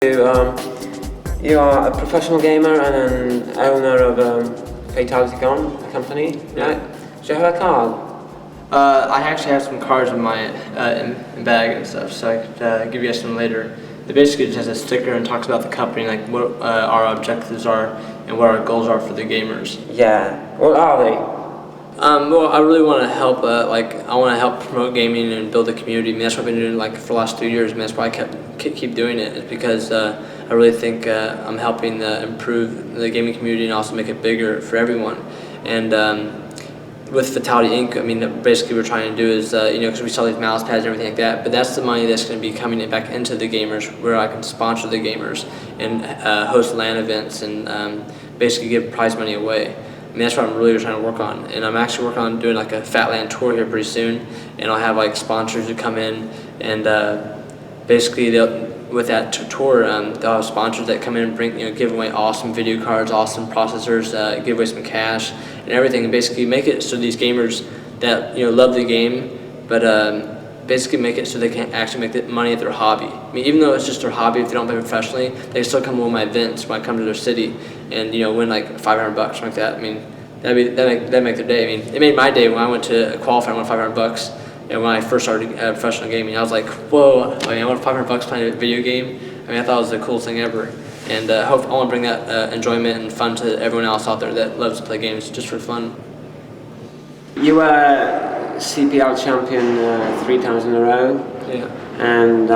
You are a professional gamer and an owner of a Fatality company, right? Do you have a card? I actually have some cards in my bag and stuff, so I could give you guys some later. It basically just has a sticker and talks about the company, like what our objectives are and what our goals are for the gamers. Yeah. What are they? Well, I really want to help. I want to help promote gaming and build a community. I mean, that's what I've been doing for the last 2 years. I mean, that's why I keep doing it. Is because I really think I'm helping improve the gaming community and also make it bigger for everyone. And with Fatality Inc., I mean, basically what we're trying to do is, because we sell these mouse pads and everything like that, but that's the money that's going to be coming back into the gamers, where I can sponsor the gamers and host LAN events and basically give prize money away. I mean, that's what I'm really trying to work on, and I'm actually working on doing a Fat LAN tour here pretty soon, and I'll have sponsors who come in, and basically with that tour, they'll have sponsors that come in and bring, give away awesome video cards, awesome processors, give away some cash and everything, and basically make it so these gamers that love the game, but basically make it so they can actually make the money at their hobby. I mean, even though it's just their hobby, if they don't play professionally, they can still come to one of my events when I come to their city and win $500, something like that. I mean, that'd make their day. I mean, it made my day when I went to qualify and won $500. And when I first started professional gaming, I was like, whoa! I mean, I won $500 playing a video game. I mean, I thought it was the coolest thing ever. And I want to bring that enjoyment and fun to everyone else out there that loves to play games just for fun. You were CPL champion 3 times in a row. Yeah. And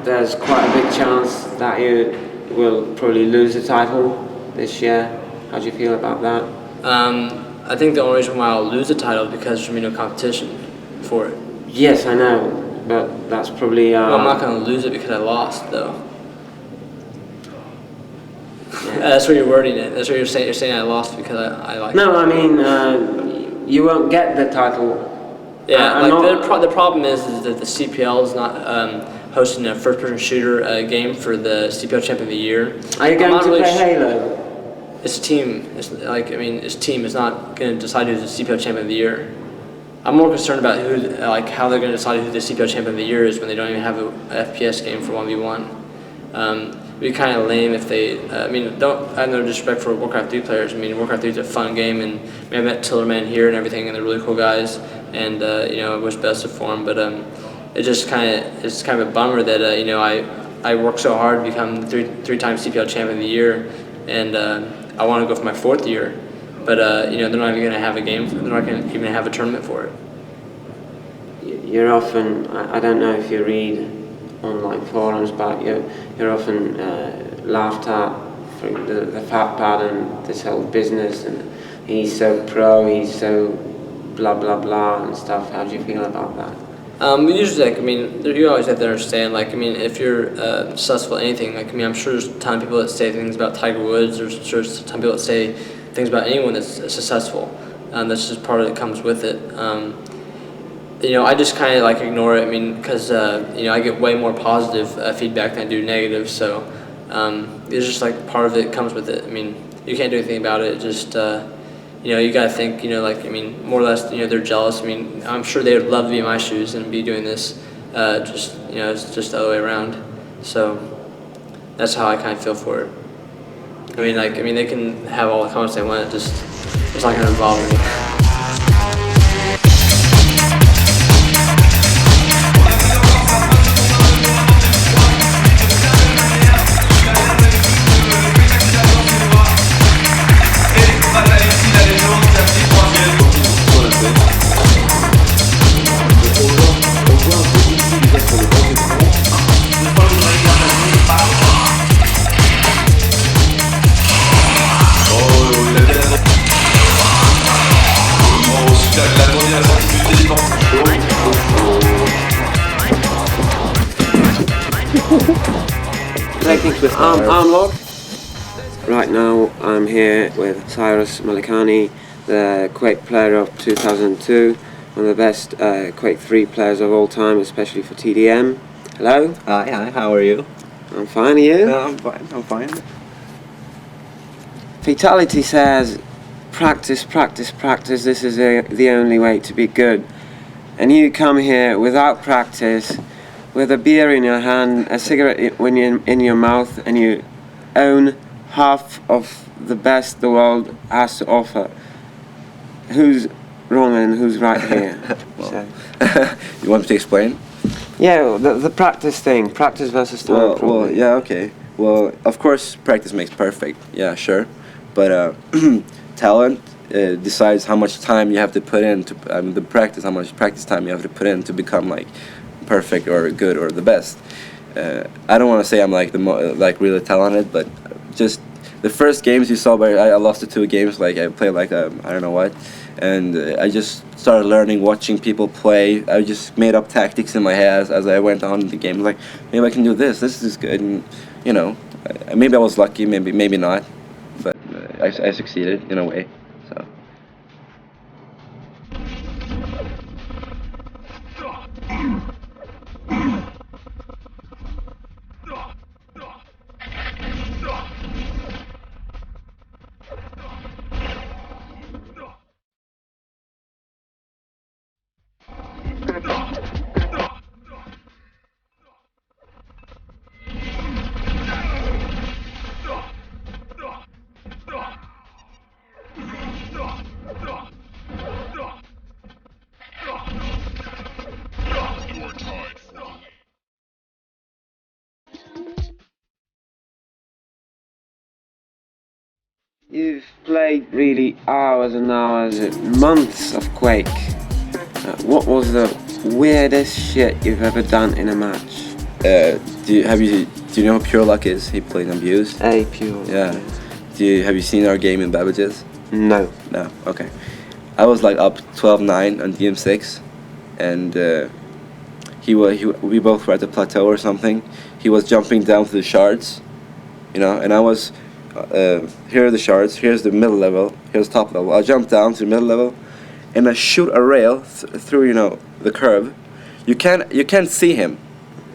there's quite a big chance that you will probably lose the title this year. How do you feel about that? I think the only reason why I'll lose the title is because there's no competition for it. Yes, I know, but that's probably... Well, I'm not going to lose it because I lost, though. Yeah. That's what you're wording it. That's what you're saying. You're saying I lost because I like. No, I mean, you won't get the title. Yeah, the problem is that the CPL is not hosting a first-person shooter game for the CPL Champion of the Year. Are you going to play Halo? It's a team. It's team. It's not going to decide who's the CPL Champion of the Year. I'm more concerned about how they're going to decide who the CPL Champion of the Year is when they don't even have an FPS game for 1v1. It'd be kind of lame if they. I have no disrespect for Warcraft 3 players. I mean, Warcraft 3 is a fun game, and I met Tillerman here and everything, and they're really cool guys. And I wish best for them. But it's kind of a bummer that I worked so hard to become three-time CPL Champion of the Year, and I want to go for my 4th year. But they're not even going to have a game. They're not going to even have a tournament for it. You're often. I don't know if you read on forums, but you're often laughed at for the fat pad and this whole business, and he's so pro, he's so blah blah blah and stuff. How do you feel about that? Usually, you always have to understand, if you're successful at anything, I'm sure there's a ton of people that say things about Tiger Woods, there's a ton of people that say things about anyone that's successful. That's just part of it comes with it. I just kind of ignore it. Because I get way more positive feedback than I do negative. So it's just part of it comes with it. You can't do anything about it. Just you got to think. More or less, they're jealous. I'm sure they would love to be in my shoes and be doing this. It's just the other way around. So that's how I kind of feel for it. They can have all the comments they want. It's not going to involve me. Armlock. Right now I'm here with Cyrus Malikani, the Quake player of 2002, one of the best Quake 3 players of all time, especially for TDM. Hello? Hi, how are you? I'm fine, are you? I'm fine. Fatality says, practice, practice, practice, this is the only way to be good. And you come here without practice, with a beer in your hand, a cigarette when you're in your mouth, and you own half of the best the world has to offer. Who's wrong and who's right here? Well, you want me to explain? Yeah, the practice thing, practice versus talent. Well, yeah, okay. Well, of course, practice makes perfect. Yeah, sure. But talent decides how much time you have to put in to the practice, how much practice time you have to put in to become like perfect or good or the best. I don't want to say I'm like like really talented, but just the first games you saw, I lost the 2 games. Like I played like I don't know what, and I just started learning, watching people play. I just made up tactics in my head as I went on the game. Like maybe I can do this. This is good, and you know, maybe I was lucky, maybe not, but I succeeded in a way. So. You've played really hours and hours, months of Quake. What was the weirdest shit you've ever done in a match? Do you know who Pure Luck is? He played Abused. Hey, Pure. Yeah. Have you seen our game in Babbage's? No. No. Okay. I was like up 12-9 on DM6, and we both were at the plateau or something. He was jumping down to the shards, and I was. Here are the shards, here's the middle level, here's top level. I jump down to the middle level and I shoot a rail through the curve. You can't see him.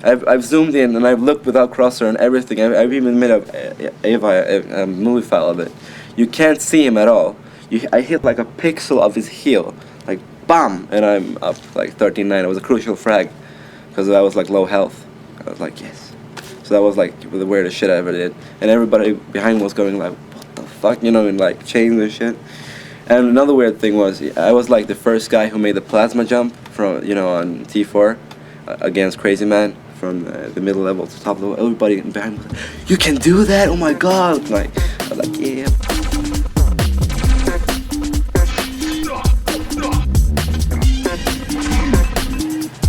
I've zoomed in and I've looked without crosser and everything. I've even made a movie file of it. You can't see him at all. I hit like a pixel of his heel, like bam, and I'm up like 13-9. It was a crucial frag because I was like low health. I was like, yes. So that was like the weirdest shit I ever did. And everybody behind me was going like, what the fuck, and like chains and shit. And another weird thing was, I was like the first guy who made the plasma jump from, on T4 against Crazy Man from the middle level to top level. Everybody behind me was like, you can do that? Oh my god. Like, I was like, yeah.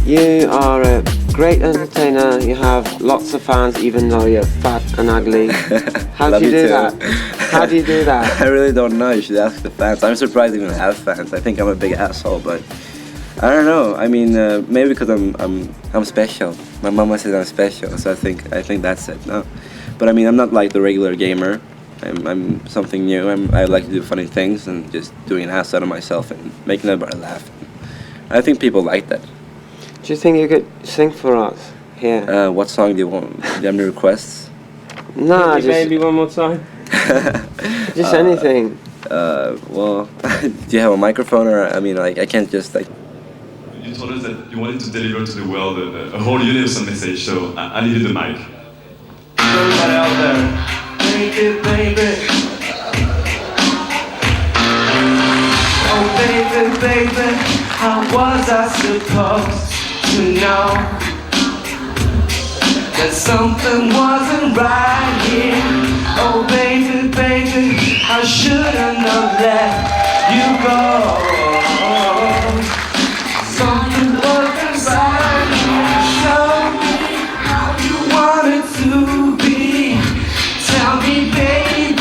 You are a great entertainer. You have lots of fans, even though you're fat and ugly. How do you do that? How do you do that? I really don't know. You should ask the fans. I'm surprised I even have fans. I think I'm a big asshole, but I don't know. I mean, maybe because I'm special. My mama says I'm special, so I think that's it. No, but I mean, I'm not like the regular gamer. I'm something new. I like to do funny things and just doing an ass out of myself and making everybody laugh. I think people like that. Do you think you could sing for us here? What song do you want? Do you have any requests? No, just Maybe one more time. just anything. Well, do you have a microphone, or I mean, like I can't just like. You told us that you wanted to deliver to the world a whole universal message, so I needed the mic. Everybody out there, make it, baby. Oh, baby, baby, how was I supposed to know that something wasn't right here? Oh, baby, baby, I shouldn't have let you go. Something wasn't right here. Show me how you want it to be. Tell me, baby,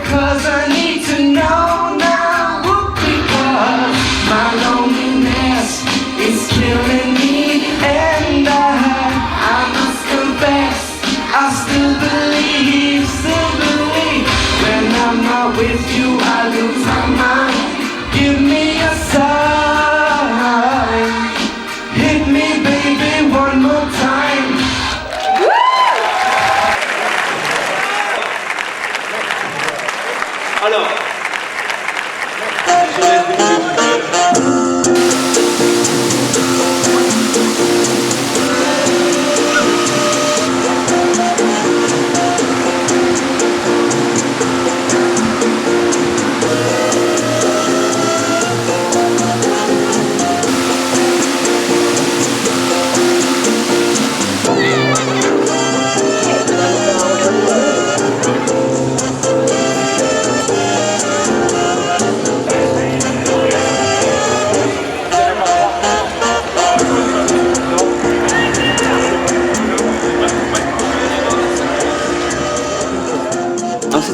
'cause I need to know now. Because my loneliness is killing me, and I must confess, I still believe. When I'm not with you, I lose my mind. Give me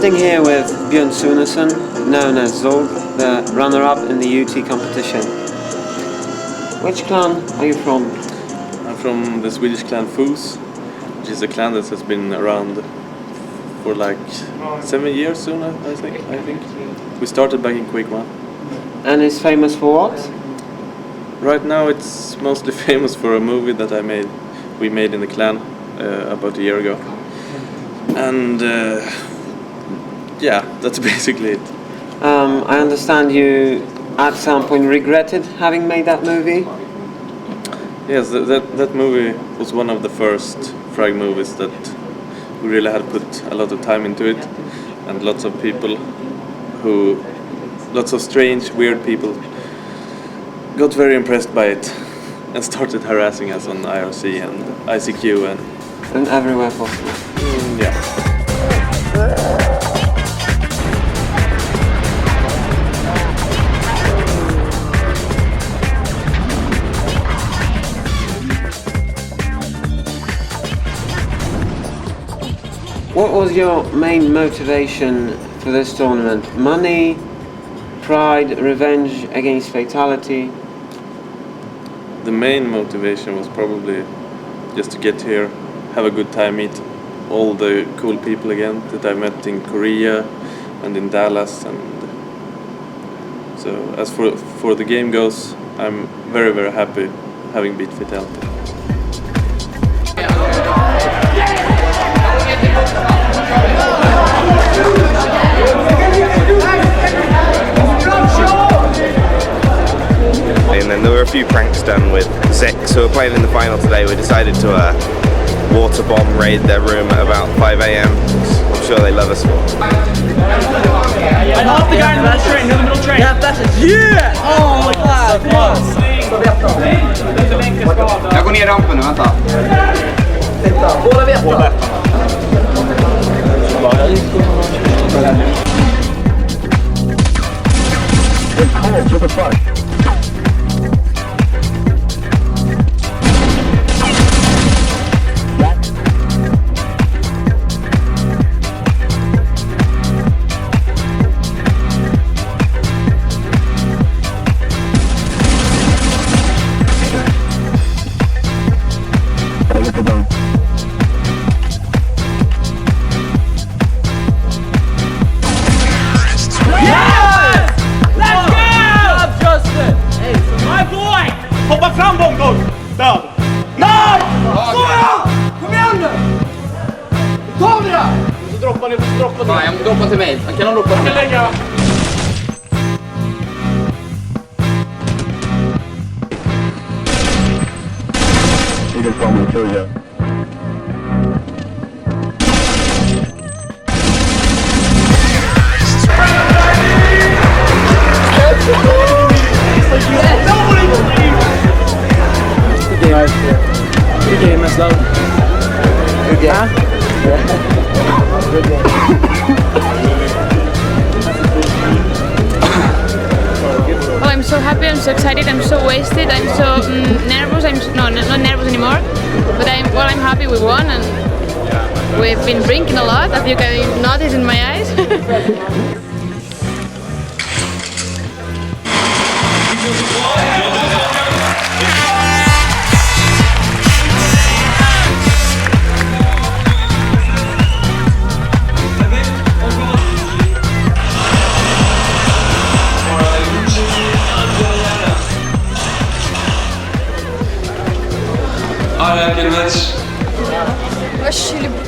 sitting here with Björn Sunesson, known as Zorg, the runner-up in the UT competition. Which clan are you from? I'm from the Swedish clan Fus, which is a clan that has been around for like 7 years soon, I think. We started back in Quake 1. And is famous for what? Right now it's mostly famous for a movie that we made in the clan about a year ago. And yeah, that's basically it. I understand you at some point regretted having made that movie? Yes, that movie was one of the first Frag movies that we really had put a lot of time into it, and lots of strange, weird people got very impressed by it and started harassing us on IRC and ICQ And everywhere possible. Yeah. What was your main motivation for this tournament? Money, pride, revenge against fatality? The main motivation was probably just to get here, have a good time, meet all the cool people again that I met in Korea and in Dallas. And so as for the game goes, I'm very, very happy having beat Fatality. And then there were a few pranks done with Six who were playing in the final today. We decided to water bomb raid their room at about 5 a.m. I'm sure they love us for. I love the guy in the middle train, in the middle train. Yeah! Oh my god! Jag går ner rampen nu, vänta. Båda vet då. Hoppa fram Bongor! Död! Nej! Såja! Kom igen nu! Ta det där! Så droppar ni, droppa till mig. Jag droppar till mig. Kan de droppa till mig? Lägga. Det är fan med tröja. Good game, that's loud. Good game. Huh? Good game. Oh, I'm so happy, I'm so excited, I'm so wasted, I'm so nervous. Not nervous anymore, but I'm happy we won, and we've been drinking a lot, as you can notice in my eyes.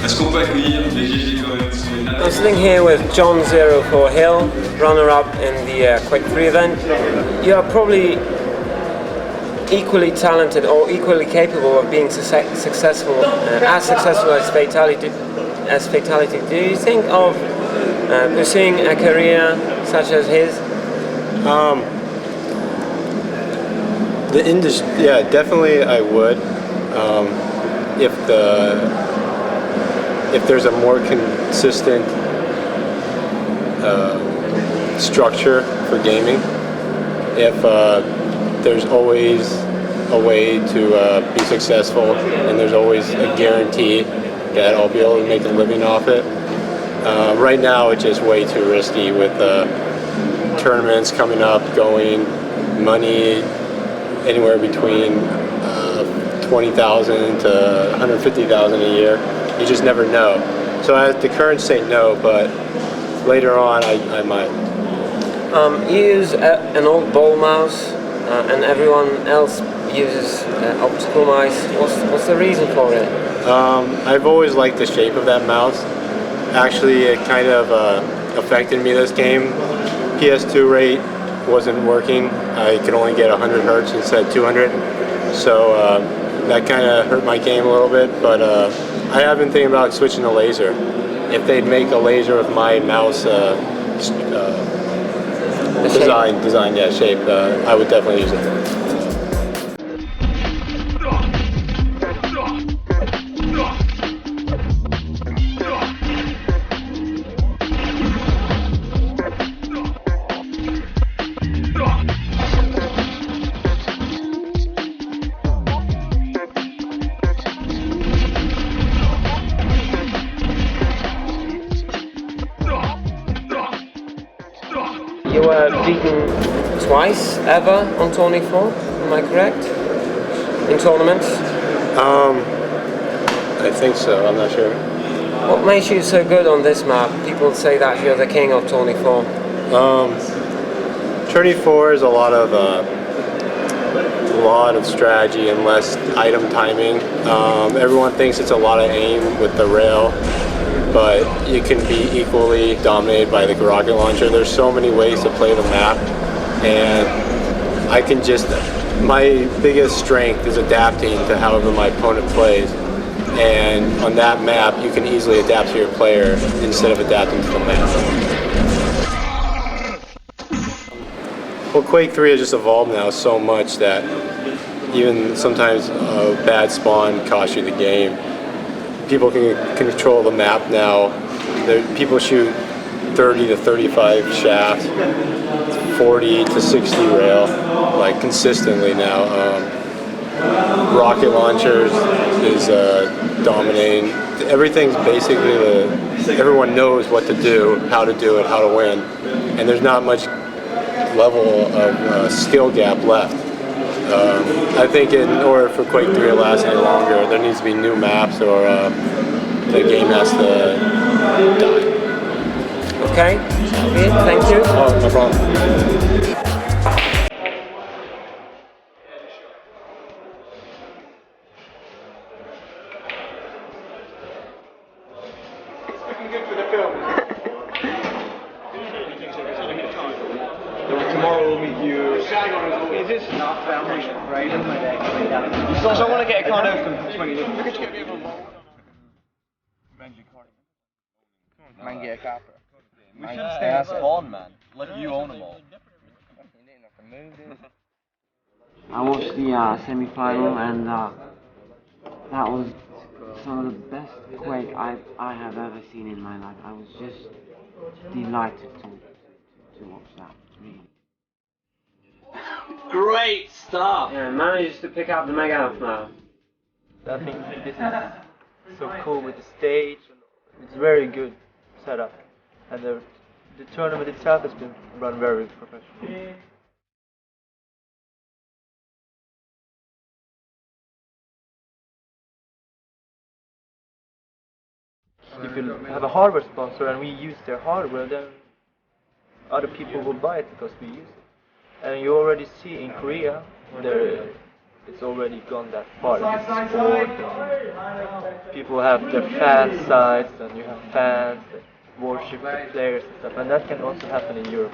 Est-ce qu'on peut accueillir les GG quand même? I'm sitting here with John 04 Hill, runner-up in the Quake 3 event. You are probably equally talented or equally capable of being successful as Fatality. Do you think of pursuing a career such as his? The industry, yeah, definitely I would. If there's a more consistent structure for gaming, if there's always a way to be successful, and there's always a guarantee that I'll be able to make a living off it, Right now, it's just way too risky with tournaments coming up, going, money anywhere between 20,000 to 150,000 a year. You just never know. So at the current state, no, but later on, I might. You use an old ball mouse, and everyone else uses optical mice. What's the reason for it? I've always liked the shape of that mouse. Actually, it kind of affected me this game. PS2 rate wasn't working. I could only get 100 hertz instead of 200. So that kind of hurt my game a little bit, but I have been thinking about switching to laser. If they'd make a laser with my mouse shape, I would definitely use it. You were beaten twice ever on 24, am I correct? In tournaments? I think so, I'm not sure. What makes you so good on this map? People say that you're the king of 24. 24 is a lot of strategy and less item timing. Everyone thinks it's a lot of aim with the rail, but you can be equally dominated by the rocket launcher. There's so many ways to play the map, and my biggest strength is adapting to however my opponent plays. And on that map, you can easily adapt to your player instead of adapting to the map. Well, Quake 3 has just evolved now so much that even sometimes a bad spawn costs you the game. People can control the map now. People shoot 30 to 35 shafts, 40 to 60 rail, like consistently now. Rocket launchers is dominating. Everything's basically everyone knows what to do, how to do it, how to win, and there's not much level of skill gap left. I think in order for Quake 3 to last any longer, there needs to be new maps, or the game has to die. Okay, thank you. Oh, no problem. Tomorrow we'll meet you. Is this not family, right? So I want to get a card open for 20 minutes. Man, get a copper. We should stay as spawn, man. Let you own them all. I watched the semi-final, and that was some of the best Quake I have ever seen in my life. I was just delighted to watch that, really. Great stuff! Yeah, managed to pick up the Mega Amp now. I think this is so cool with the stage. It's very good setup, and the tournament itself has been run very professionally. If you have a hardware sponsor and we use their hardware, then other people will buy it because we use it. And you already see in Korea, it's already gone that far. It's sport, and people have their fan sites, and you have fans that worship the players and stuff, and that can also happen in Europe.